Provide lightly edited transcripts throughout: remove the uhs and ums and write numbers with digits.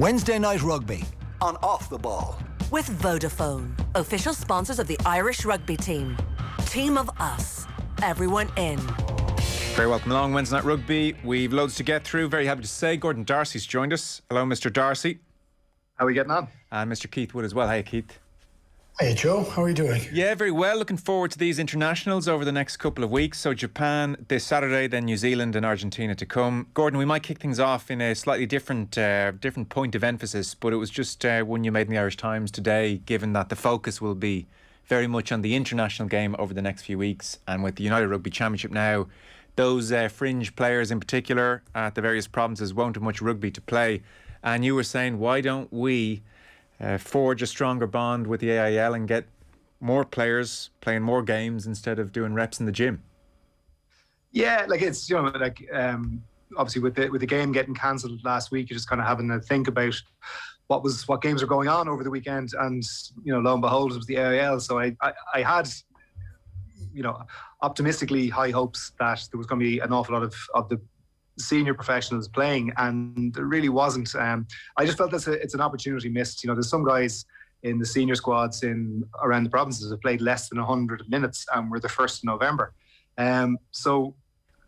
Wednesday Night Rugby on Off the Ball. With Vodafone, official sponsors of the Irish rugby team. Team of us. Everyone in. Very welcome along, Wednesday Night Rugby. We've loads to get through. Very happy to say Gordon Darcy's joined us. Hello, Mr. Darcy. How are we getting on? And Mr. Keith Wood as well. Hey, Keith. Hey, Joe. How are you doing? Yeah, very well. Looking forward to these internationals over the next couple of weeks. So Japan this Saturday, then New Zealand and Argentina to come. Gordon, we might kick things off in a slightly different point of emphasis, but it was just one you made in the Irish Times today, given that the focus will be very much on the international game over the next few weeks. And with the United Rugby Championship now, those fringe players in particular at the various provinces won't have much rugby to play. And you were saying, why don't we forge a stronger bond with the AIL and get more players playing more games instead of doing reps in the gym? Yeah, like it's, you know, like obviously with the game getting cancelled last week, you're just kind of having to think about what games are going on over the weekend, and you know, lo and behold, it was the AIL. So I had, you know, optimistically high hopes that there was going to be an awful lot of the senior professionals playing, and there really wasn't. I just felt that it's an opportunity missed. You know, there's some guys in the senior squads in around the provinces have played less than 100 minutes, and we're the 1st of November. So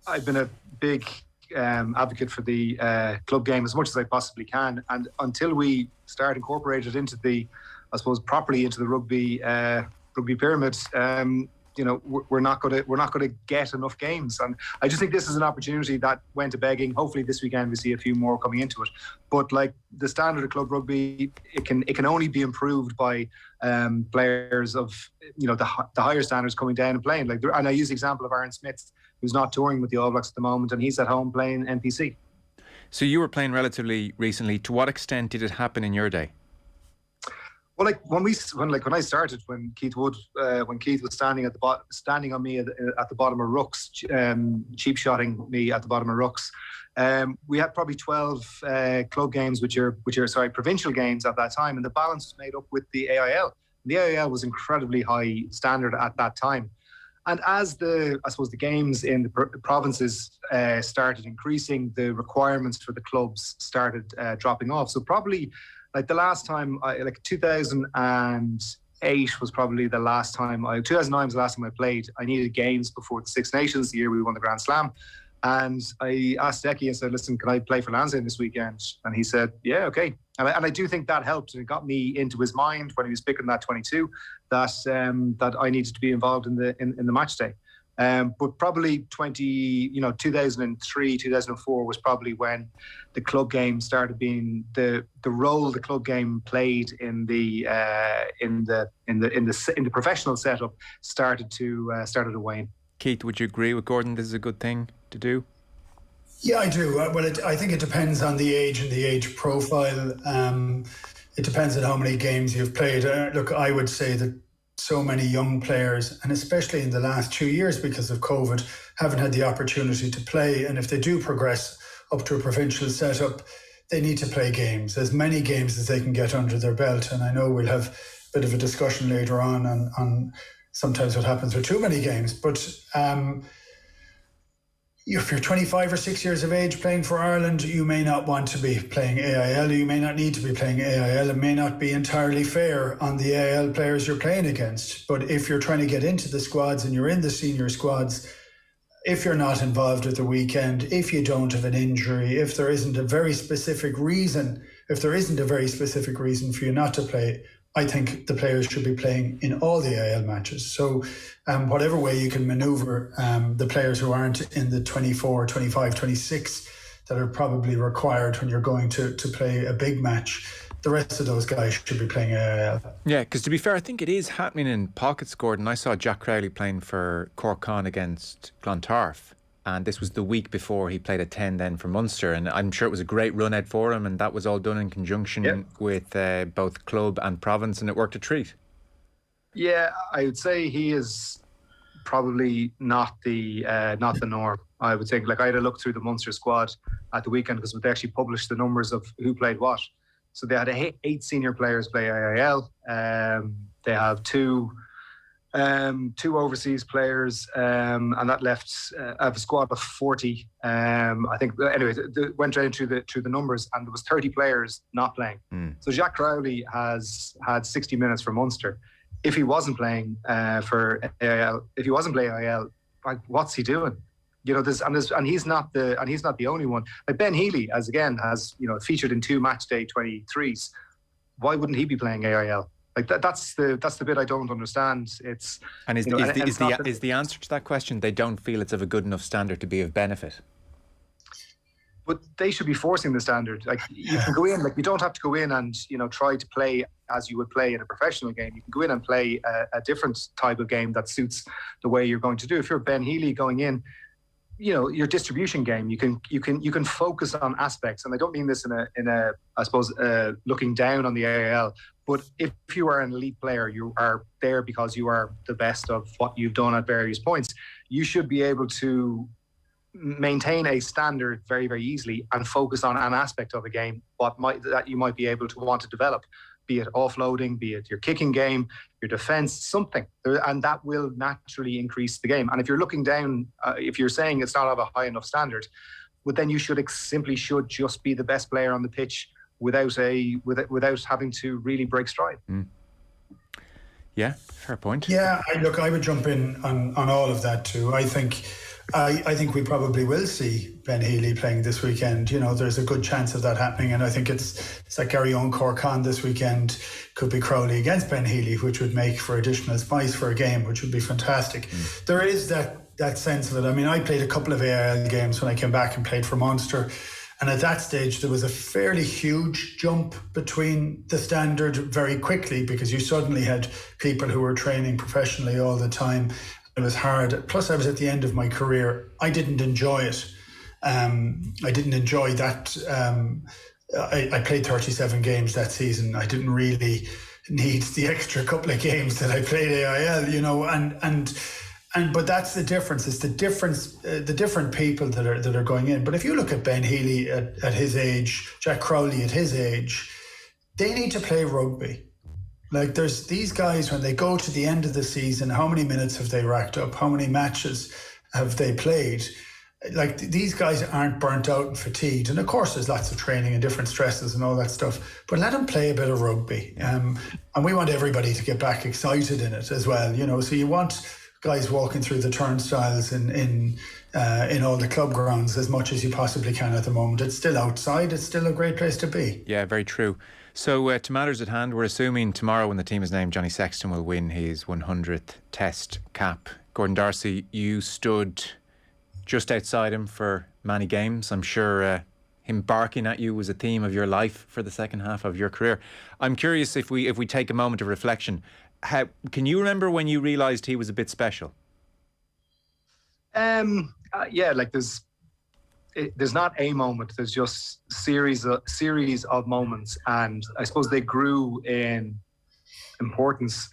I've been a big advocate for the club game as much as I possibly can, and until we start incorporated into the, I suppose, properly into the rugby pyramid, you know, we're not going to get enough games, and I just think this is an opportunity that went a begging. Hopefully, this weekend we see a few more coming into it. But like the standard of club rugby, it can only be improved by players of, you know, the higher standards coming down and playing. Like, and I use the example of Aaron Smith, who's not touring with the All Blacks at the moment, and he's at home playing NPC. So you were playing relatively recently. To what extent did it happen in your day? Well, like when I started, when Keith was standing on me at the bottom of rucks, cheap shotting me at the bottom of rucks, we had probably 12 club games, which are provincial games at that time, and the balance was made up with the AIL. The AIL was incredibly high standard at that time, and as the games in the provinces started increasing, the requirements for the clubs started dropping off. So probably, like the last time, 2008 was probably the last time. 2009 was the last time I played. I needed games before the Six Nations, the year we won the Grand Slam. And I asked Decky and said, listen, can I play for Lansdowne this weekend? And he said, yeah, okay. And I do think that helped. And it got me into his mind when he was picking that 22, that I needed to be involved in the match day. But probably 2003, 2004 was probably when the club game started being the role the club game played in the professional setup started to wane. Keith, would you agree with Gordon? This is a good thing to do. Yeah, I do. Well, I think it depends on the age and the age profile. It depends on how many games you've played. Look, I would say that so many young players, and especially in the last 2 years because of COVID, haven't had the opportunity to play. And if they do progress up to a provincial setup, they need to play games, as many games as they can get under their belt. And I know we'll have a bit of a discussion later on sometimes what happens with too many games. But if you're 25 or 6 years of age playing for Ireland, you may not want to be playing AIL. You may not need to be playing AIL. It may not be entirely fair on the AIL players you're playing against. But if you're trying to get into the squads and you're in the senior squads, if you're not involved at the weekend, if you don't have an injury, if there isn't a very specific reason for you not to play, I think the players should be playing in all the AIL matches. So whatever way you can manoeuvre the players who aren't in the 24, 25, 26 that are probably required when you're going to play a big match, the rest of those guys should be playing AIL. Yeah, because to be fair, I think it is happening in pockets, Gordon. I saw Jack Crowley playing for Cork Con against Clontarf, and this was the week before he played a 10 then for Munster, and I'm sure it was a great run out for him, and that was all done in conjunction with both club and province, and it worked a treat. Yeah, I would say he is probably not the norm. I would think, like, I had a look through the Munster squad at the weekend because they actually published the numbers of who played what. So they had 8 senior players play AIL. They have 2 2 overseas players, and that left a squad of 40. I think anyway, went down through the numbers, and there was 30 players not playing. So Jack Crowley has had 60 minutes for Munster. If he wasn't playing for AIL, like, what's he doing? You know, and he's not the only one. Like Ben Healy has featured in 2 matchday 23s. Why wouldn't he be playing AIL? Like that's the bit I don't understand. Is the answer to that question they don't feel it's of a good enough standard to be of benefit? But they should be forcing the standard. Like, you can go in, like, you don't have to go in and, you know, try to play as you would play in a professional game. You can go in and play a different type of game that suits the way you're going to do. If you're Ben Healy going in, you know, your distribution game, you can focus on aspects. And I don't mean this in a I suppose looking down on the AIL, but if you are an elite player, you are there because you are the best of what you've done at various points. You should be able to maintain a standard very, very easily and focus on an aspect of a game that you might be able to want to develop, be it offloading, be it your kicking game, your defense, something, and that will naturally increase the game. And if you're looking down, if you're saying it's not of a high enough standard, well, then you should just be the best player on the pitch without having to really break stride. Yeah, fair point. Yeah, I would jump in on all of that too. I think we probably will see Ben Healy playing this weekend. You know, there's a good chance of that happening, and I think it's like Gary Owen Corcan this weekend could be Crowley against Ben Healy, which would make for additional spice for a game, which would be fantastic. There is that sense of it. I mean, I played a couple of AIL games when I came back and played for Munster, and at that stage there was a fairly huge jump between the standard very quickly, because you suddenly had people who were training professionally all the time. It was hard. Plus, I was at the end of my career. I didn't enjoy it. I didn't enjoy that. I played 37 games that season. I didn't really need the extra couple of games that I played AIL, you know. But that's the difference. It's the different people that are going in. But if you look at Ben Healy at his age, Jack Crowley at his age, they need to play rugby. Like, there's these guys, when they go to the end of the season, how many minutes have they racked up? How many matches have they played? Like, these guys aren't burnt out and fatigued. And of course, there's lots of training and different stresses and all that stuff. But let them play a bit of rugby. And we want everybody to get back excited in it as well. You know, so you want guys walking through the turnstiles in all the club grounds as much as you possibly can at the moment. It's still outside. It's still a great place to be. Yeah, very true. So to matters at hand, we're assuming tomorrow when the team is named, Johnny Sexton will win his 100th Test cap. Gordon Darcy, you stood just outside him for many games. I'm sure him barking at you was a theme of your life for the second half of your career. I'm curious, if we take a moment of reflection, can you remember when you realised he was a bit special? Yeah, like there's not a moment. There's just series of moments, and I suppose they grew in importance,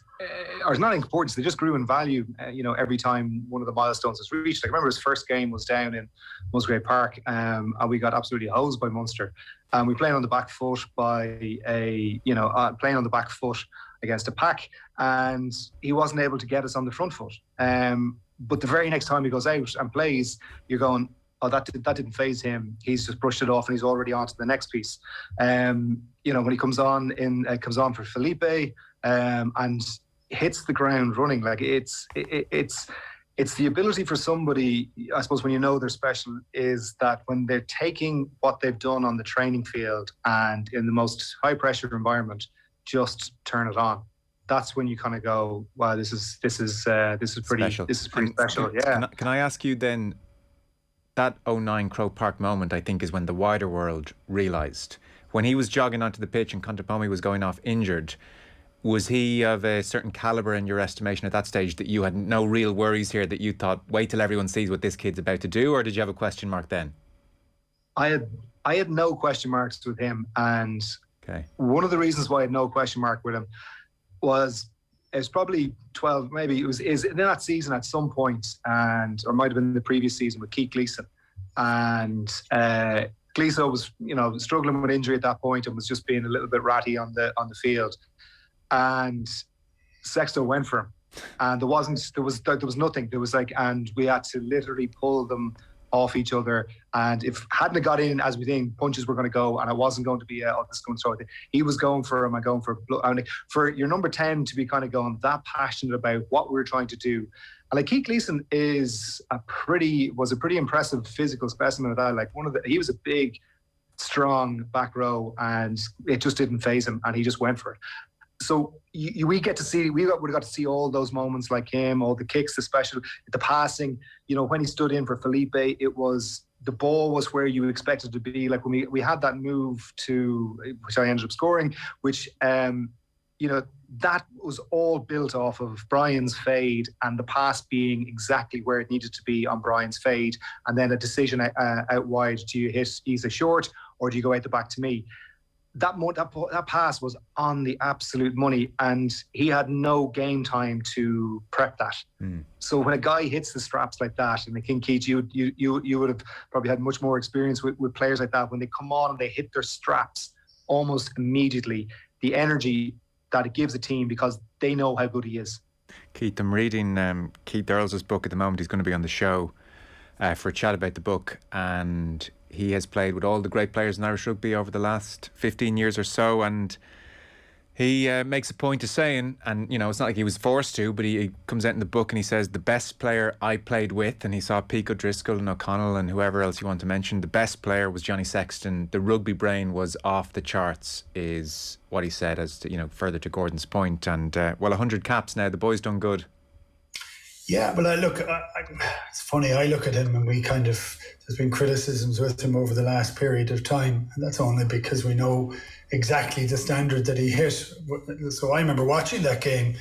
or not importance. They just grew in value. You know, every time one of the milestones was reached. I remember his first game was down in Musgrave Park, and we got absolutely hosed by Munster. And we played on the back foot playing on the back foot against a pack, and he wasn't able to get us on the front foot. But the very next time he goes out and plays, you're going, oh, that didn't faze him. He's just brushed it off and he's already on to the next piece. When he comes on for Felipe and hits the ground running, like it's the ability for somebody, I suppose, when you know they're special, is that when they're taking what they've done on the training field and in the most high pressure environment, just turn it on. That's when you kind of go, wow, this is pretty special. This is pretty special. Yeah. Can I ask you then, that 09 Croke Park moment, I think, is when the wider world realised. When he was jogging onto the pitch and Contepomi was going off injured, was he of a certain calibre in your estimation at that stage that you had no real worries here, that you thought, wait till everyone sees what this kid's about to do, or did you have a question mark then? I had no question marks with him, and one of the reasons why I had no question mark with him was it was probably 12, maybe it was in that season at some point, or might have been the previous season with Keith Gleeson, and Gleeson was struggling with injury at that point and was just being a little bit ratty on the field, and Sexton went for him and there was nothing. There was and we had to literally pull them off each other. And if hadn't have got in as we think punches were going to go, and it wasn't going to be this going to throw it, he was going for him. I going for your number 10 to be kind of going that passionate about what we were trying to do. And like Keith Gleeson was a pretty impressive physical specimen of that. He was a big, strong back row, and it just didn't faze him, and he just went for it. So we would have got to see all those moments like him, all the kicks, the passing. When he stood in for Felipe, the ball was where you expected it to be. Like when we had that move which I ended up scoring, which that was all built off of Brian's fade and the pass being exactly where it needed to be on Brian's fade, and then a decision out wide. Do you hit Isa short or do you go out the back to me? That pass was on the absolute money, and he had no game time to prep that. So when a guy hits the straps like that, and I think, Keith, you would have probably had much more experience with players like that. When they come on and they hit their straps almost immediately, the energy that it gives a team, because they know how good he is. Keith, I'm reading Keith Earls' book at the moment. He's going to be on the show for a chat about the book, and he has played with all the great players in Irish rugby over the last 15 years or so, and he makes a point of saying, and it's not like he was forced to, but he comes out in the book and he says the best player I played with, and he saw Peake O'Driscoll and O'Connell and whoever else you want to mention, the best player was Johnny Sexton. The rugby brain was off the charts, is what he said, as to, further to Gordon's point. And 100 caps now, the boy's done good. Yeah, but it's funny, I look at him and there's been criticisms with him over the last period of time, and that's only because we know exactly the standard that he hit. So I remember watching that game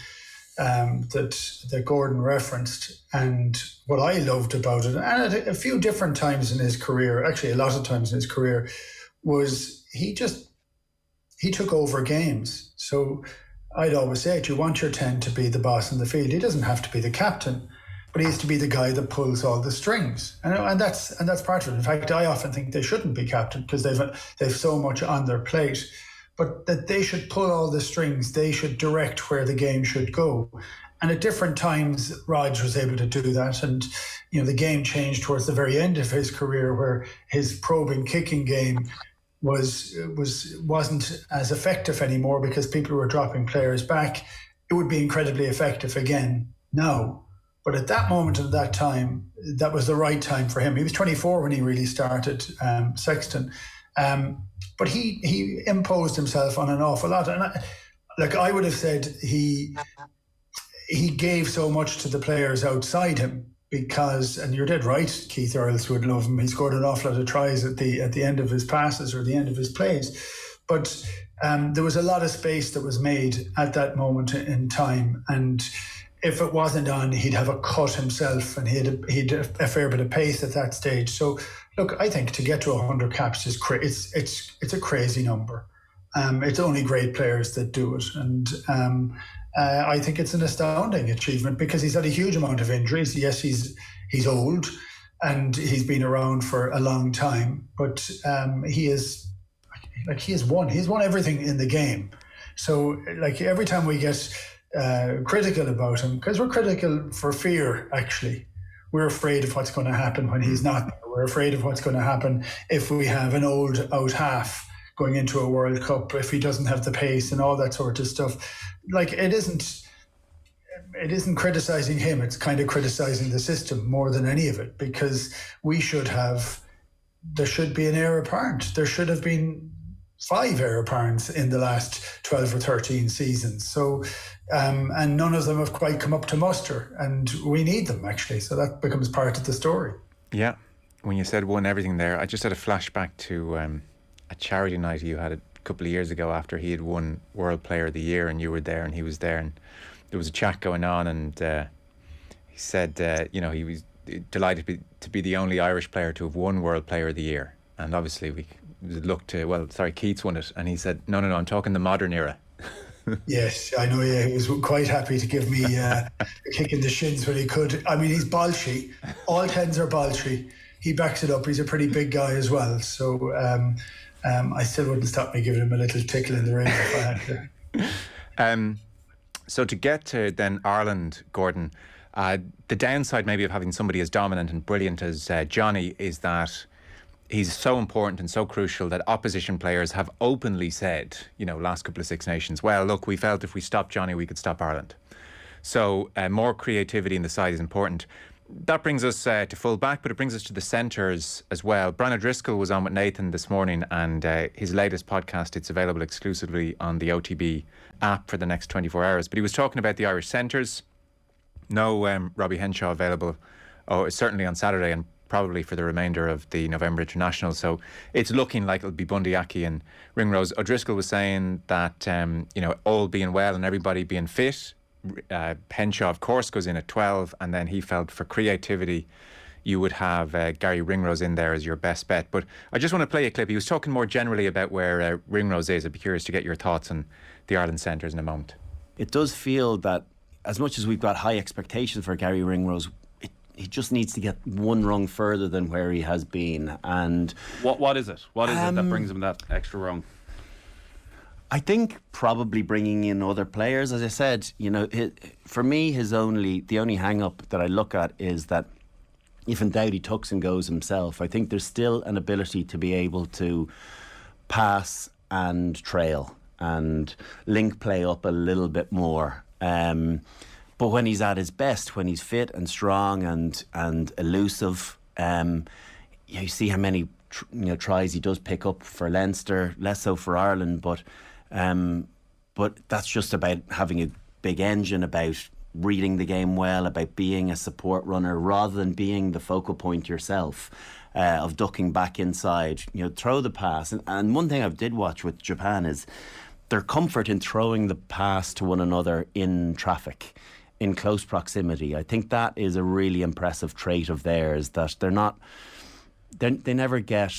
that Gordon referenced, and what I loved about it, and at a few different times in his career, actually a lot of times in his career, was he took over games. So I'd always say you want your 10 to be the boss in the field. He doesn't have to be the captain, but he has to be the guy that pulls all the strings, and that's part of it. In fact, I often think they shouldn't be captain because they've so much on their plate, but that they should pull all the strings. They should direct where the game should go. And at different times, Rog was able to do that, and the game changed towards the very end of his career, where his probing kicking game wasn't as effective anymore because people were dropping players back. It would be incredibly effective again now. But at that moment and that time, that was the right time for him. He was 24 when he really started, Sexton. But he imposed himself on an awful lot. And I would have said he gave so much to the players outside him because, and you're dead right, Keith Earls would love him. He scored an awful lot of tries at the end of his passes or the end of his plays. But there was a lot of space that was made at that moment in time. And if it wasn't on, he'd have a cut himself, and he'd a fair bit of pace at that stage. So, look, I think to get to 100 caps is it's a crazy number. It's only great players that do it, and I think it's an astounding achievement because he's had a huge amount of injuries. Yes, he's old, and he's been around for a long time, but he's won everything in the game. So, every time we get critical about him, because we're critical for fear, actually. We're afraid of what's going to happen when he's not there. We're afraid of what's going to happen if we have an old out half going into a World Cup, if he doesn't have the pace and all that sort of stuff. It isn't criticising him, it's kind of criticising the system more than any of it, because there should be an heir apparent. There should have been 5 heir apparents in the last 12 or 13 seasons. So, and none of them have quite come up to muster, and we need them, actually. So that becomes part of the story. Yeah. When you said won everything there, I just had a flashback to a charity night you had a couple of years ago after he had won World Player of the Year, and you were there and he was there, and there was a chat going on, and he said, he was delighted to be the only Irish player to have won World Player of the Year. And obviously we looked to, Keith's won it. And he said, no, I'm talking the modern era. Yes, I know. Yeah, he was quite happy to give me a kick in the shins when he could. I mean, he's Bolshy. All 10s are Bolshy. He backs it up. He's a pretty big guy as well. So I still wouldn't stop me giving him a little tickle in the ring if I had to. So to get to then Ireland, Gordon, the downside maybe of having somebody as dominant and brilliant as Johnny is that he's so important and so crucial that opposition players have openly said, last couple of Six Nations, well, look, we felt if we stopped Johnny, we could stop Ireland. So more creativity in the side is important. That brings us to full back, but it brings us to the centres as well. Brian O'Driscoll was on with Nathan this morning, and his latest podcast, it's available exclusively on the OTB app for the next 24 hours. But he was talking about the Irish centres. No Robbie Henshaw available, certainly on Saturday and probably for the remainder of the November International. So it's looking like it'll be Bundy Aki and Ringrose. O'Driscoll was saying that, all being well and everybody being fit, Henshaw, of course, goes in at 12, and then he felt for creativity you would have Gary Ringrose in there as your best bet. But I just want to play a clip. He was talking more generally about where Ringrose is. I'd be curious to get your thoughts on the Ireland centres in a moment. It does feel that as much as we've got high expectations for Gary Ringrose, he just needs to get one rung further than where he has been. And what is it? What is it that brings him that extra rung? I think probably bringing in other players. As I said, for me, the only hang-up that I look at is that if in doubt, he tucks and goes himself. I think there's still an ability to be able to pass and trail and link play up a little bit more. But when he's at his best, when he's fit and strong and elusive, you see how many tries he does pick up for Leinster, less so for Ireland. But that's just about having a big engine, about reading the game well, about being a support runner rather than being the focal point yourself, of ducking back inside. Throw the pass. And one thing I did watch with Japan is their comfort in throwing the pass to one another in traffic, in close proximity. I think that is a really impressive trait of theirs, that they never get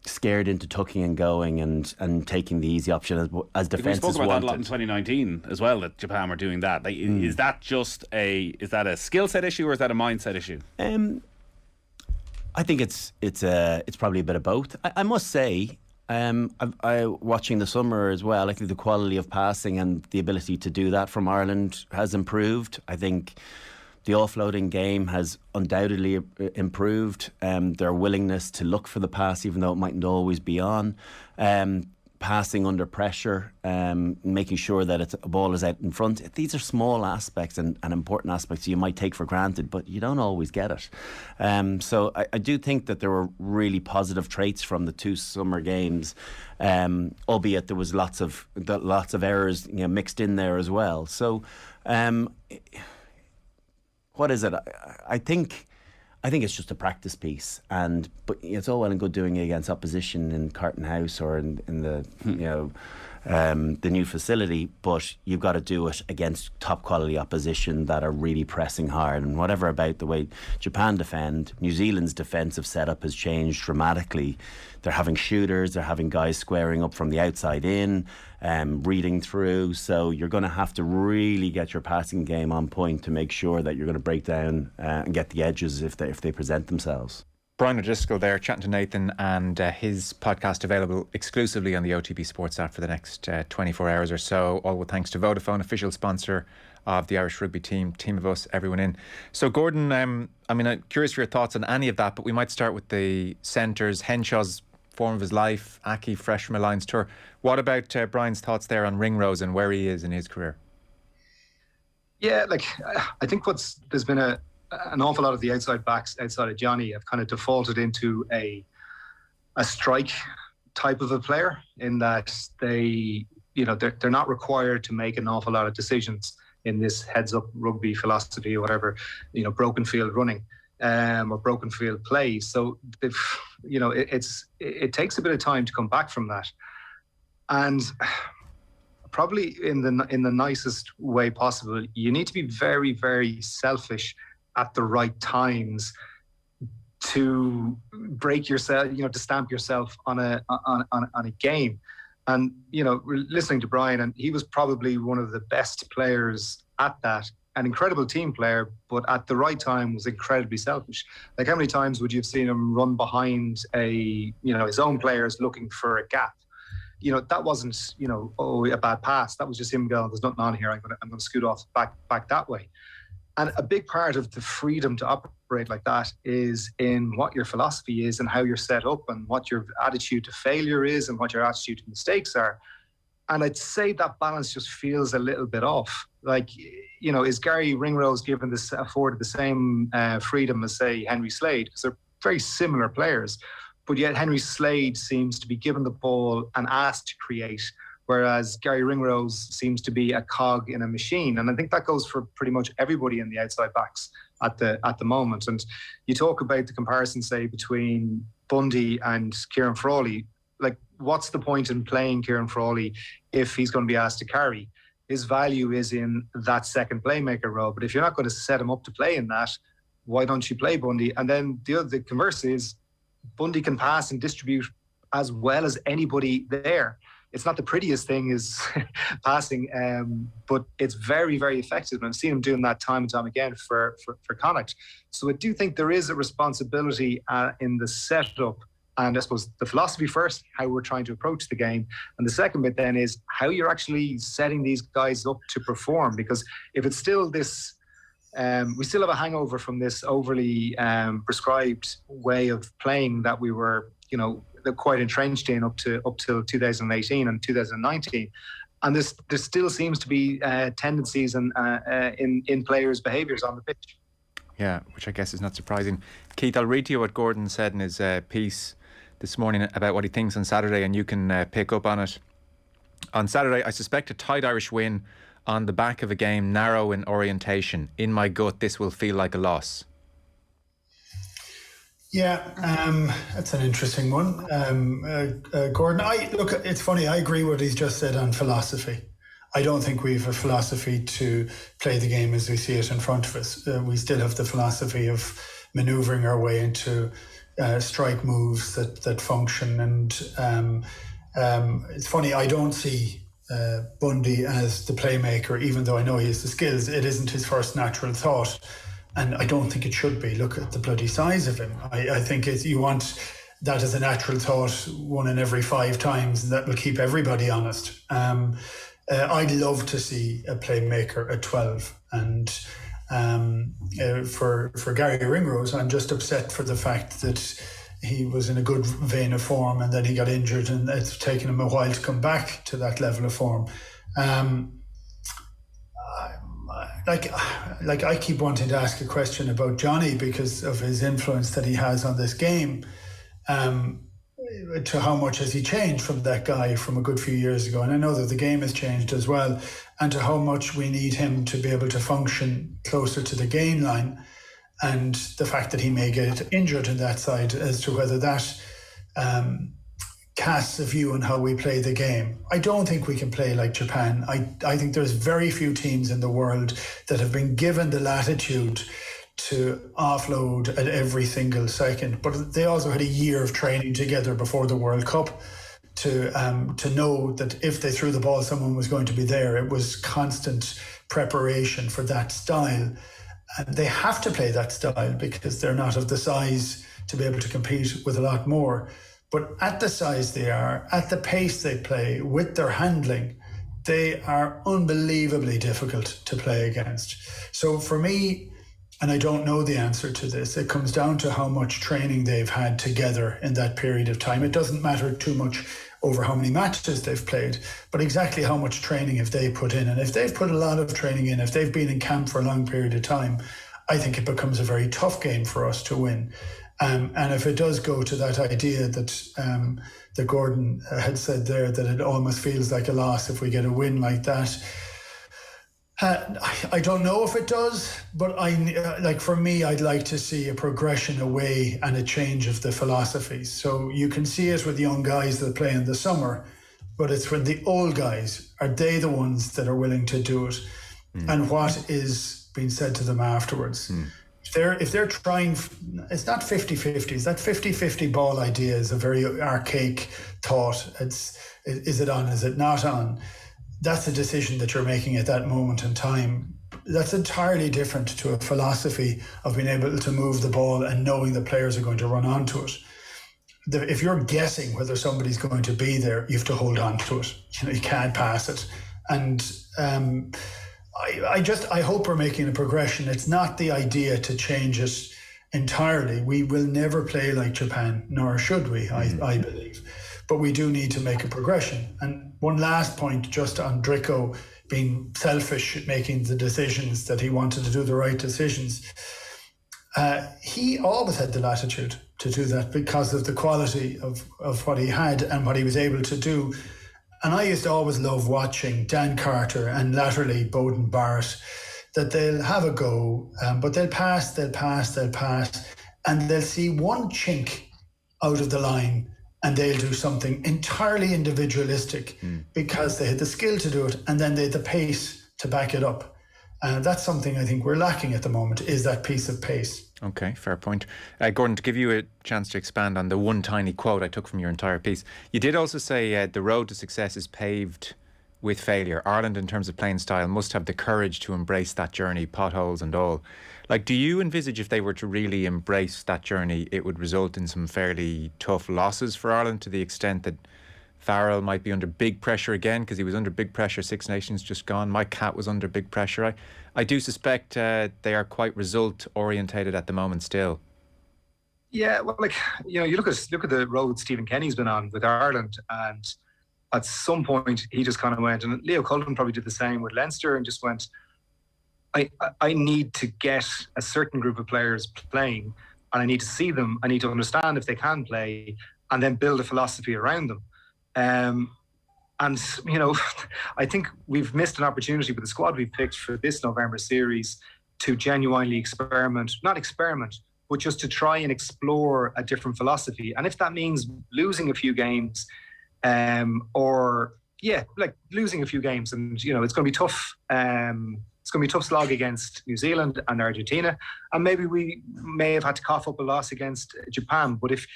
scared into tucking and going and taking the easy option as defences We spoke about wanted. that a lot in 2019 as well, that Japan were doing that. Is that just a skill set issue, or is that a mindset issue? I think it's probably a bit of both. I must say, I watching the summer as well, I think the quality of passing and the ability to do that from Ireland has improved. I think the offloading game has undoubtedly improved. Their willingness to look for the pass, even though it mightn't always be on. Passing under pressure, making sure that a ball is out in front. These are small aspects and important aspects you might take for granted, but you don't always get it. So I do think that there were really positive traits from the two summer games, albeit there was lots of errors mixed in there as well. So what is it? I think it's just a practice piece, but it's all well and good doing it against opposition in Carton House or in the the new facility, but you've got to do it against top quality opposition that are really pressing hard. And whatever about the way Japan defend, New Zealand's defensive setup has changed dramatically. They're having shooters, they're having guys squaring up from the outside in, reading through. So you're going to have to really get your passing game on point to make sure that you're going to break down and get the edges if they present themselves. Brian O'Driscoll there chatting to Nathan, and his podcast available exclusively on the OTB SPORTS app for the next 24 hours or so. All with thanks to Vodafone, official sponsor of the Irish rugby team of us, everyone in. So Gordon, I'm curious for your thoughts on any of that, but we might start with the centres. Henshaw's form of his life, Aki fresh from a Lions tour. What about Brian's thoughts there on Ringrose and where he is in his career? Yeah, I think there's been an awful lot of the outside backs outside of Johnny have kind of defaulted into a strike type of a player, in that they're not required to make an awful lot of decisions in this heads up rugby philosophy or whatever, broken field running or broken field play. So it takes a bit of time to come back from that, and probably in the nicest way possible, you need to be very, very selfish at the right times to break yourself, to stamp yourself on a game. And listening to Brian, and he was probably one of the best players at that, an incredible team player, but at the right time was incredibly selfish. Like, how many times would you have seen him run behind his own players looking for a gap? that wasn't, a bad pass. That was just him going, there's nothing on here. I'm going to scoot off back that way. And a big part of the freedom to operate like that is in what your philosophy is and how you're set up and what your attitude to failure is and what your attitude to mistakes are. And I'd say that balance just feels a little bit off. Like, is Gary Ringrose afforded the same freedom as, say, Henry Slade? Because they're very similar players. But yet Henry Slade seems to be given the ball and asked to create, whereas Gary Ringrose seems to be a cog in a machine. And I think that goes for pretty much everybody in the outside backs at the moment. And you talk about the comparison, say, between Bundy and Kieran Frawley. Like, what's the point in playing Kieran Frawley if he's going to be asked to carry? His value is in that second playmaker role. But if you're not going to set him up to play in that, why don't you play Bundy? And then the converse is Bundy can pass and distribute as well as anybody there. It's not the prettiest thing is passing, but it's very, very effective. And I've seen him doing that time and time again for Connacht. So I do think there is a responsibility in the setup. And I suppose the philosophy first, how we're trying to approach the game. And the second bit then is how you're actually setting these guys up to perform. Because if it's still this, we still have a hangover from this overly prescribed way of playing that we were, quite entrenched in up till 2018 and 2019. And there still seems to be tendencies in players' behaviours on the pitch. Yeah, which I guess is not surprising. Keith, I'll read to you what Gordon said in his piece this morning about what he thinks on Saturday, and you can pick up on it. On Saturday, I suspect a tight Irish win on the back of a game narrow in orientation. In my gut, this will feel like a loss. Yeah, that's an interesting one. Gordon, it's funny, I agree what he's just said on philosophy. I don't think we have a philosophy to play the game as we see it in front of us. We still have the philosophy of manoeuvring our way into strike moves that function. And it's funny, I don't see Bundy as the playmaker, even though I know he has the skills. It isn't his first natural thought. And I don't think it should be. Look at the bloody size of him. I think you want that as a natural thought 1 in every 5 times, and that will keep everybody honest. I'd love to see a playmaker at 12. And for Gary Ringrose, I'm just upset for the fact that he was in a good vein of form and then he got injured, and it's taken him a while to come back to that level of form. Like I keep wanting to ask a question about Johnny because of his influence that he has on this game. To how much has he changed from that guy from a good few years ago? And I know that the game has changed as well, and to how much we need him to be able to function closer to the gain line, and the fact that he may get injured in that side as to whether that casts a view on how we play the game. I don't think we can play like Japan. I think there's very few teams in the world that have been given the latitude to offload at every single second. But they also had a year of training together before the World Cup to know that if they threw the ball, someone was going to be there. It was constant preparation for that style. And they have to play that style because they're not of the size to be able to compete with a lot more. But at the size they are, at the pace they play, with their handling, they are unbelievably difficult to play against. So for me, and I don't know the answer to this, it comes down to how much training they've had together in that period of time. It doesn't matter too much over how many matches they've played, but exactly how much training have they put in. And if they've put a lot of training in, if they've been in camp for a long period of time, I think it becomes a very tough game for us to win. And if it does go to that idea that Gordon had said there, that it almost feels like a loss if we get a win like that, I don't know if it does, but for me, I'd like to see a progression away and a change of the philosophies. So you can see it with young guys that play in the summer, but it's when the old guys, are they the ones that are willing to do it? And what is being said to them afterwards? If they're trying, it's not 50-50s. That 50-50 ball idea is a very archaic thought. Is it on, is it not on? That's a decision that you're making at that moment in time. That's entirely different to a philosophy of being able to move the ball and knowing the players are going to run onto it. if you're guessing whether somebody's going to be there, you have to hold on to it. You can't pass it. And I hope we're making a progression. It's not the idea to change it entirely. We will never play like Japan, nor should we, I believe. But we do need to make a progression. And one last point, just on Drico being selfish at making the decisions, that he wanted to do the right decisions. He always had the latitude to do that because of the quality of what he had and what he was able to do. And I used to always love watching Dan Carter and latterly Bowden Barrett, that they'll have a go, but they'll pass, and they'll see one chink out of the line and they'll do something entirely individualistic because they had the skill to do it and then they had the pace to back it up. That's something I think we're lacking at the moment, is that piece of pace. Okay, fair point. Gordon, to give you a chance to expand on the one tiny quote I took from your entire piece, you did also say the road to success is paved with failure. Ireland, in terms of playing style, must have the courage to embrace that journey, potholes and all. Like, do you envisage if they were to really embrace that journey, it would result in some fairly tough losses for Ireland, to the extent that Farrell might be under big pressure again, because he was under big pressure Six Nations just gone. Mike Catt was under big pressure. I do suspect they are quite result orientated at the moment still. Yeah, well, like, you look at the road Stephen Kenny's been on with Ireland, and at some point he just kind of went, and Leo Cullen probably did the same with Leinster, and just went, I need to get a certain group of players playing, and I need to see them. I need to understand if they can play, and then build a philosophy around them. And I think we've missed an opportunity with the squad we've picked for this November series to genuinely not experiment, but just to try and explore a different philosophy. And if that means losing a few games, losing a few games, and it's going to be tough. It's going to be a tough slog against New Zealand and Argentina, and maybe we may have had to cough up a loss against Japan. But if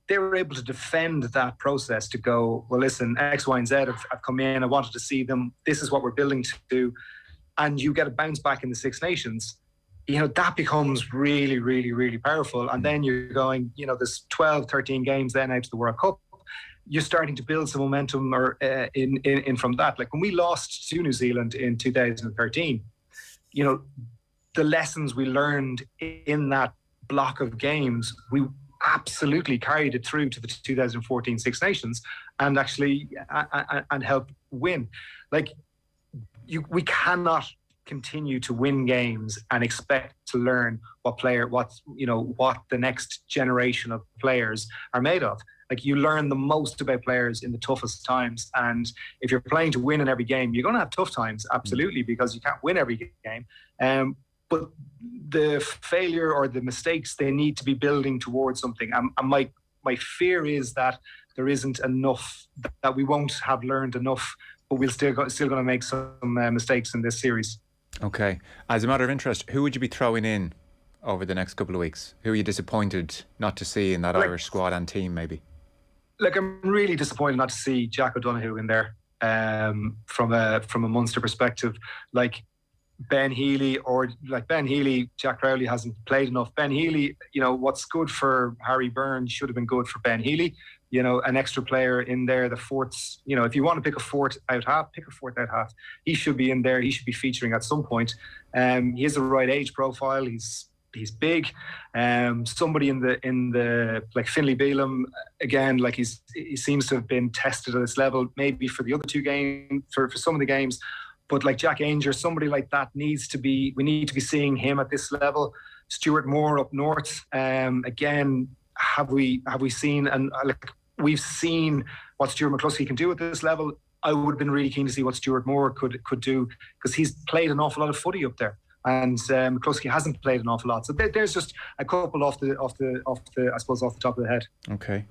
they were able to defend that process, to go, well, listen, X, Y, and Z have come in, I wanted to see them, this is what we're building to, and you get a bounce back in the Six Nations, that becomes really, really, really powerful. And then you're going, there's 12, 13 games then out to the World Cup. You're starting to build some momentum in from that. Like when we lost to New Zealand in 2013, the lessons we learned in that block of games, we absolutely carried it through to the 2014 Six Nations and actually and helped win. Like we cannot continue to win games and expect to learn what the next generation of players are made of. Like you learn the most about players in the toughest times, and if you're playing to win in every game, you're going to have tough times, absolutely, because you can't win every game. But the failure or the mistakes, they need to be building towards something. And my fear is that there isn't enough, that we won't have learned enough, but we'll still going to make some mistakes in this series. Okay. As a matter of interest, who would you be throwing in over the next couple of weeks? Who are you disappointed not to see in that Irish squad and team, maybe? Like, I'm really disappointed not to see Jack O'Donoghue in there from a Munster perspective. Like Ben Healy, Jack Crowley hasn't played enough. Ben Healy, what's good for Harry Byrne should have been good for Ben Healy. An extra player in there, the fourth, if you want to pick a fourth out half, pick a fourth out half. He should be in there. He should be featuring at some point. He has the right age profile. He's big. Somebody in the like Finlay Bealham, again, like he seems to have been tested at this level, maybe for the other two games, for some of the games. But like Jack Ainger, somebody like that we need to be seeing him at this level. Stuart Moore up north. Again, have we seen, and we've seen what Stuart McCluskey can do at this level. I would have been really keen to see what Stuart Moore could do, because he's played an awful lot of footy up there. And McCluskey hasn't played an awful lot. So there's just a couple off the top of the head. Okay.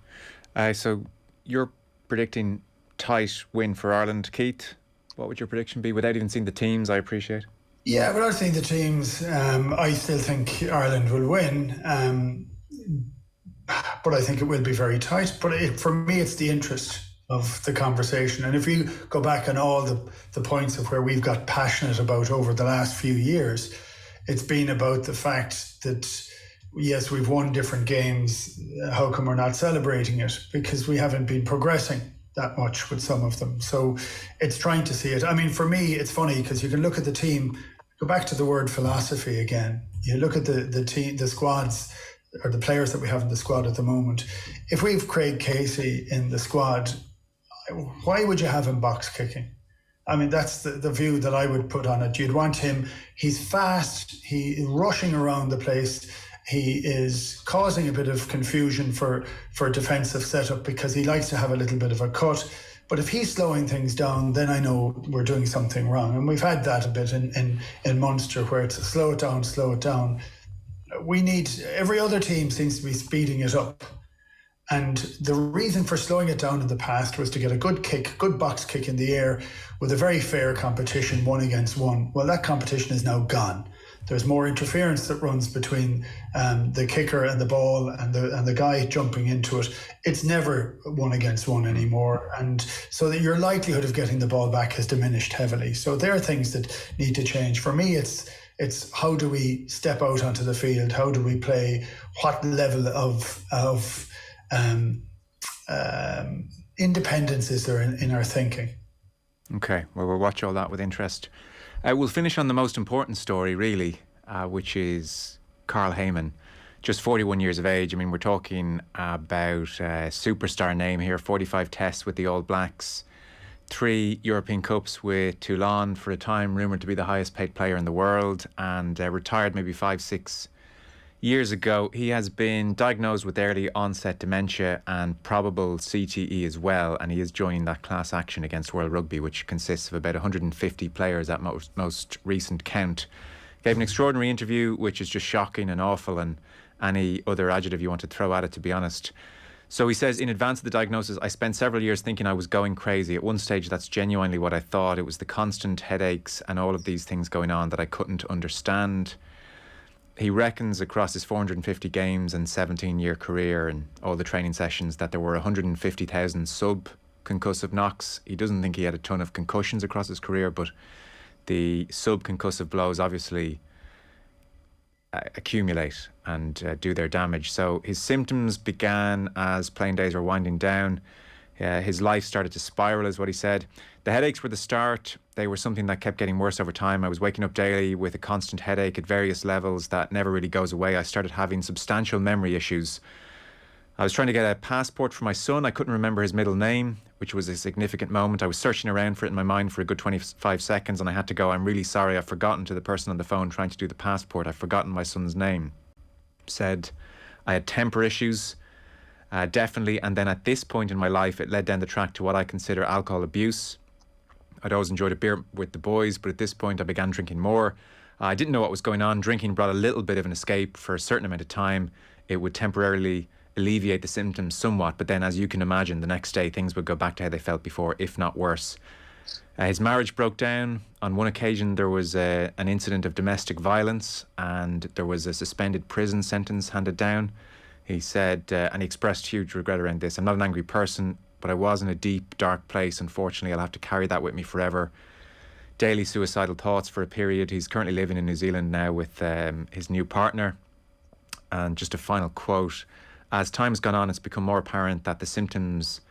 So you're predicting tight win for Ireland. Keith, what would your prediction be without even seeing the teams? I appreciate. Yeah, without seeing the teams, I still think Ireland will win. But I think it will be very tight. But for me, it's the interest of the conversation. And if you go back on all the points of where we've got passionate about over the last few years, it's been about the fact that yes, we've won different games. How come we're not celebrating it? Because we haven't been progressing that much with some of them. So it's trying to see it. I mean, for me, it's funny because you can look at the team, go back to the word philosophy again. You look at the team, the squads, or the players that we have in the squad at the moment. If we've Craig Casey in the squad, why would you have him box kicking? I mean, that's the view that I would put on it. You'd want him, he's fast, he's rushing around the place, he is causing a bit of confusion for defensive setup because he likes to have a little bit of a cut. But if he's slowing things down, then I know we're doing something wrong. And we've had that a bit in Munster, where it's slow it down. We need, every other team seems to be speeding it up. And the reason for slowing it down in the past was to get a good box kick in the air with a very fair competition, 1 against 1. Well, that competition is now gone. There's more interference that runs between the kicker and the ball and the guy jumping into it. It's never 1 against 1 anymore. And so that your likelihood of getting the ball back has diminished heavily. So there are things that need to change. For me, it's how do we step out onto the field? How do we play? What level of independence is there in our thinking? Okay, well, we'll watch all that with interest. We'll finish on the most important story, really, which is Carl Hayman, just 41 years of age. I mean, we're talking about a superstar name here, 45 tests with the All Blacks, 3 European Cups with Toulon for a time, rumoured to be the highest paid player in the world, and retired maybe 5-6 years ago. He has been diagnosed with early onset dementia and probable CTE as well, and he is joining that class action against World Rugby, which consists of about 150 players at most recent count. Gave an extraordinary interview, which is just shocking and awful, and any other adjective you want to throw at it, to be honest. So he says, in advance of the diagnosis, I spent several years thinking I was going crazy. At one stage, that's genuinely what I thought. It was the constant headaches and all of these things going on that I couldn't understand. He reckons across his 450 games and 17-year career and all the training sessions that there were 150,000 sub-concussive knocks. He doesn't think he had a ton of concussions across his career, but the sub-concussive blows obviously accumulate and do their damage. So his symptoms began as playing days were winding down. His life started to spiral, is what he said. The headaches were the start. They were something that kept getting worse over time. I was waking up daily with a constant headache at various levels that never really goes away. I started having substantial memory issues. I was trying to get a passport for my son. I couldn't remember his middle name, which was a significant moment. I was searching around for it in my mind for a good 25 seconds, and I had to go, I'm really sorry, I've forgotten, to the person on the phone trying to do the passport. I've forgotten my son's name. Said I had temper issues. Definitely, and then at this point in my life, it led down the track to what I consider alcohol abuse. I'd always enjoyed a beer with the boys, but at this point I began drinking more. I didn't know what was going on. Drinking brought a little bit of an escape for a certain amount of time. It would temporarily alleviate the symptoms somewhat, but then, as you can imagine, the next day things would go back to how they felt before, if not worse. His marriage broke down. On one occasion there was an incident of domestic violence, and there was a suspended prison sentence handed down. He said, and he expressed huge regret around this, I'm not an angry person, but I was in a deep, dark place. Unfortunately, I'll have to carry that with me forever. Daily suicidal thoughts for a period. He's currently living in New Zealand now with his new partner. And just a final quote, as time's gone on, it's become more apparent that the symptoms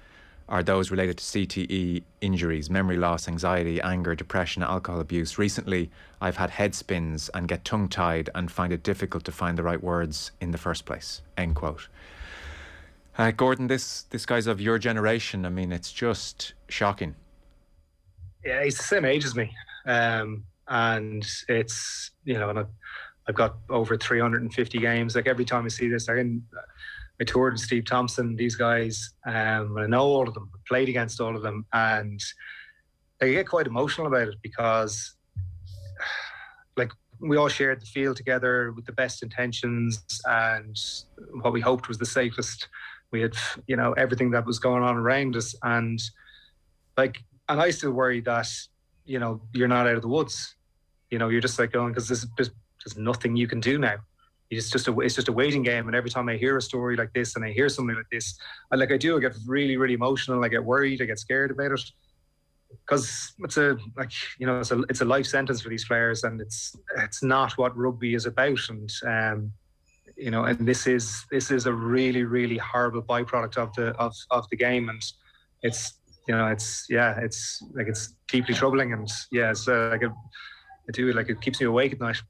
are those related to CTE injuries, memory loss, anxiety, anger, depression, alcohol abuse. Recently, I've had head spins and get tongue-tied and find it difficult to find the right words in the first place. End quote. Gordon, this guy's of your generation. I mean, it's just shocking. Yeah, he's the same age as me. And it's, and I've got over 350 games. Like, every time I see this, I toured with Steve Thompson, these guys, and I know all of them, played against all of them, and I get quite emotional about it because, like, we all shared the field together with the best intentions and what we hoped was the safest. We had, everything that was going on around us, and I still worry that, you're not out of the woods. You're just like going, because there's nothing you can do now. It's just a waiting game. And every time I hear a story like this and I hear something like this, I get really, really emotional. I get worried. I get scared about it because it's a life sentence for these players, and it's not what rugby is about. And and this is a really, really horrible byproduct of the game, and it's deeply troubling, and it keeps me awake at night.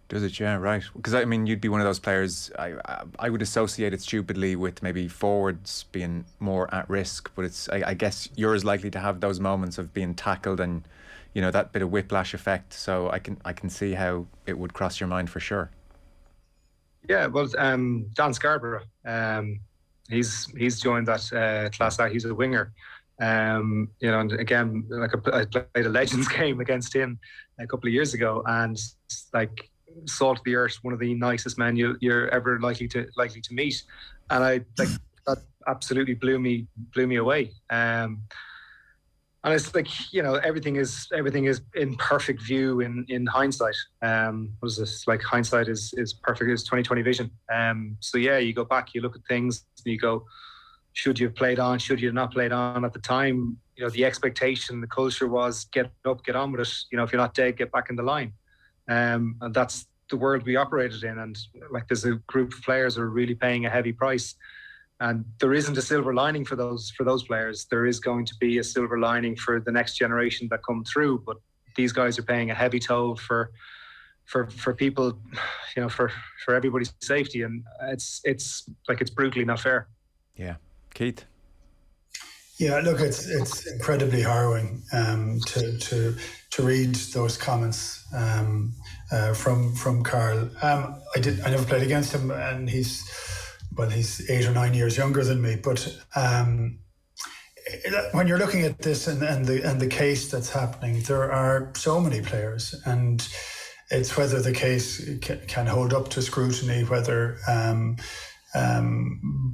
Does it? Yeah, right. Because I mean, you'd be one of those players. I would associate it stupidly with maybe forwards being more at risk, but I guess you're as likely to have those moments of being tackled and that bit of whiplash effect. So I can see how it would cross your mind for sure. Yeah, well, Dan Scarborough, he's joined that class out. He's a winger. And again, I played a Legends game against him a couple of years ago, and salt of the earth, one of the nicest men you're ever likely to meet, and that absolutely blew me away. And it's everything is in perfect view in hindsight. What is this? Hindsight is perfect. It's 20/20 vision. So yeah, you go back, you look at things, and you go, should you have played on? Should you have not played on? At the time, the expectation, the culture was get up, get on with it. If you're not dead, get back in the line. And that's the world we operated in. And there's a group of players who are really paying a heavy price. And there isn't a silver lining for those players. There is going to be a silver lining for the next generation that come through. But these guys are paying a heavy toll for people, for everybody's safety. And it's brutally not fair. Yeah. Keith? Yeah, look, it's incredibly harrowing to read those comments from Carl. I never played against him, and he's 8 or 9 years younger than me. But when you're looking at this and the case that's happening, there are so many players, and it's whether the case can hold up to scrutiny, whether.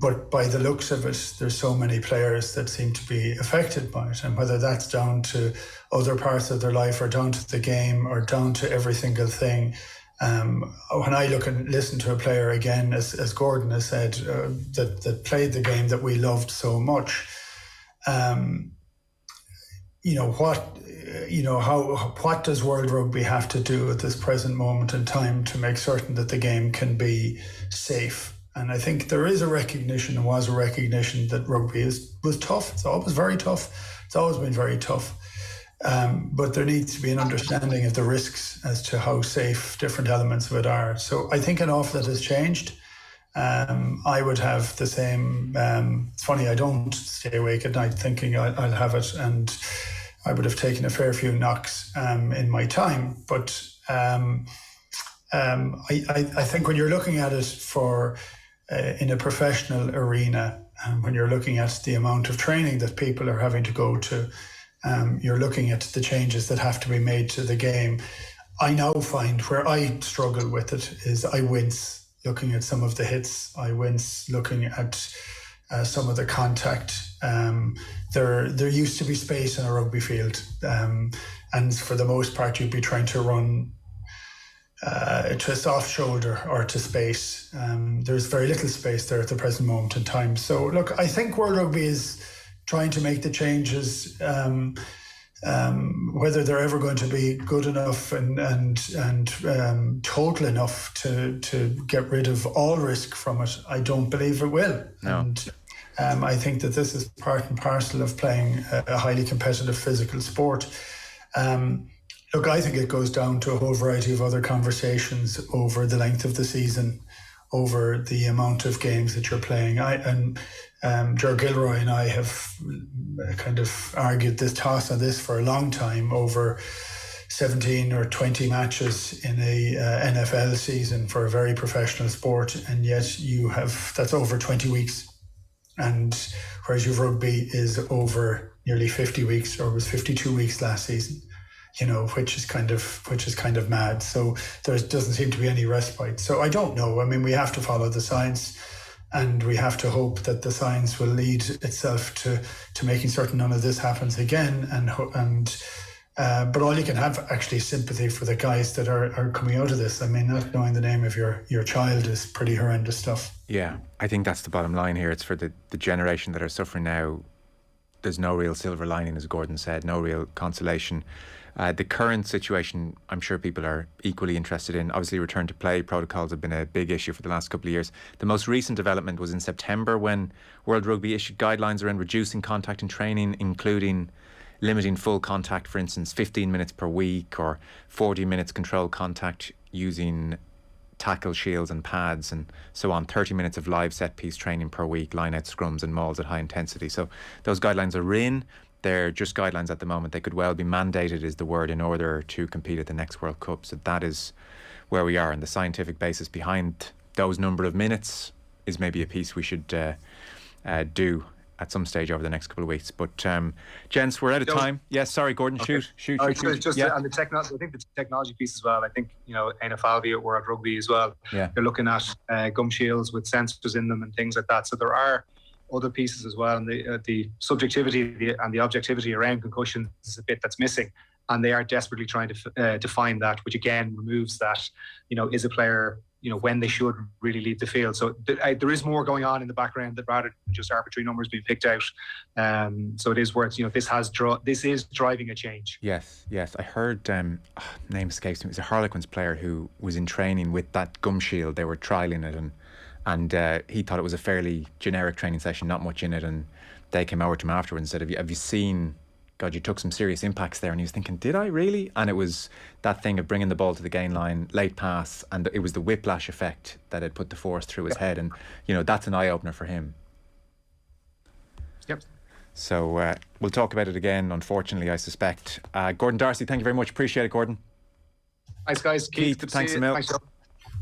But by the looks of it, there's so many players that seem to be affected by it, and whether that's down to other parts of their life or down to the game or down to every single thing. When I look and listen to a player again, as Gordon has said, that played the game that we loved so much, what does World Rugby have to do at this present moment in time to make certain that the game can be safe? And I think there is a recognition, and was a recognition, that rugby was tough. It's always very tough. It's always been very tough. But there needs to be an understanding of the risks as to how safe different elements of it are. So I think an awful lot has changed. I would have the same. It's funny, I don't stay awake at night thinking I'll have it, and I would have taken a fair few knocks in my time. But I think when you're looking at it in a professional arena, when you're looking at the amount of training that people are having to go to, you're looking at the changes that have to be made to the game. I now find where I struggle with it is I wince looking at some of the hits. I wince looking at some of the contact. There used to be space in a rugby field, and for the most part you'd be trying to run to a soft shoulder or to space. There's very little space there at the present moment in time. So look, I think World Rugby is trying to make the changes. Whether they're ever going to be good enough and total enough to get rid of all risk from it, I don't believe it will. No. And I think that this is part and parcel of playing a highly competitive physical sport. Look, I think it goes down to a whole variety of other conversations over the length of the season, over the amount of games that you're playing. Ger Gilroy and I have kind of argued this toss on this for a long time over 17 or 20 matches in a NFL season for a very professional sport, and yet that's over 20 weeks. And whereas your rugby is over nearly 50 weeks, or was 52 weeks last season, which is kind of mad. So there doesn't seem to be any respite. So I don't know. I mean, we have to follow the science, and we have to hope that the science will lead itself to making certain none of this happens again. But all you can have actually sympathy for the guys that are coming out of this. I mean, not knowing the name of your child is pretty horrendous stuff. Yeah, I think that's the bottom line here. It's for the generation that are suffering now. There's no real silver lining, as Gordon said, no real consolation. The current situation, I'm sure people are equally interested in. Obviously, return to play protocols have been a big issue for the last couple of years. The most recent development was in September when World Rugby issued guidelines around reducing contact in training, including limiting full contact, for instance, 15 minutes per week or 40 minutes controlled contact using tackle shields and pads and so on, 30 minutes of live set piece training per week, line-out scrums and mauls at high intensity. So those guidelines are in. They're just guidelines at the moment. They could well be mandated, is the word, in order to compete at the next World Cup. So that is where we are. And the scientific basis behind those number of minutes is maybe a piece we should do at some stage over the next couple of weeks. But gents, we're out of time. Yes, sorry, Gordon. Okay. Shoot. Just Yeah. on the technology, I think the technology piece as well. I think NFL via World Rugby as well. Yeah. They're looking at gum shields with sensors in them and things like that. So there are other pieces as well, and the subjectivity and the objectivity around concussion is a bit that's missing, and they are desperately trying to define that, which again removes that. Is a player when they should really leave the field. So there is more going on in the background that rather than just arbitrary numbers being picked out. So it is worth, this is driving a change. Yes. I heard, name escapes me, it was a Harlequins player who was in training with that gum shield. They were trialling it and he thought it was a fairly generic training session, not much in it. And they came over to him afterwards and said, have you seen, God, you took some serious impacts there. And he was thinking, did I really? And it was that thing of bringing the ball to the gain line, late pass, and it was the whiplash effect that had put the force through his head. And, that's an eye-opener for him. Yep. So we'll talk about it again, unfortunately, I suspect. Gordon Darcy, thank you very much. Appreciate it, Gordon. Thanks, guys. Keith, thanks a million.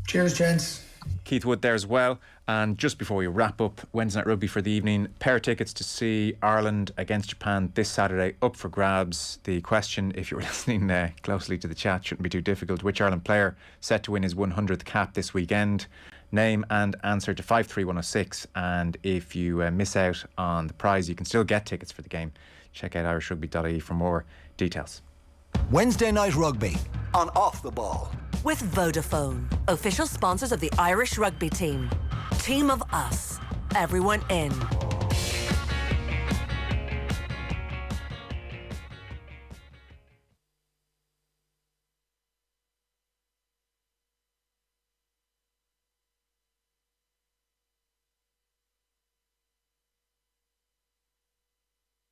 Cheers, gents. Keith Wood there as well. And just before we wrap up Wednesday Night Rugby for the evening, pair of tickets to see Ireland against Japan this Saturday up for grabs. The question, if you were listening closely to the chat, shouldn't be too difficult. Which Ireland player set to win his 100th cap this weekend? Name and answer to 53106. And if you miss out on the prize, you can still get tickets for the game. Check out irishrugby.ie for more details. Wednesday Night Rugby on Off the Ball. With Vodafone, official sponsors of the Irish rugby team. Team of us, everyone in.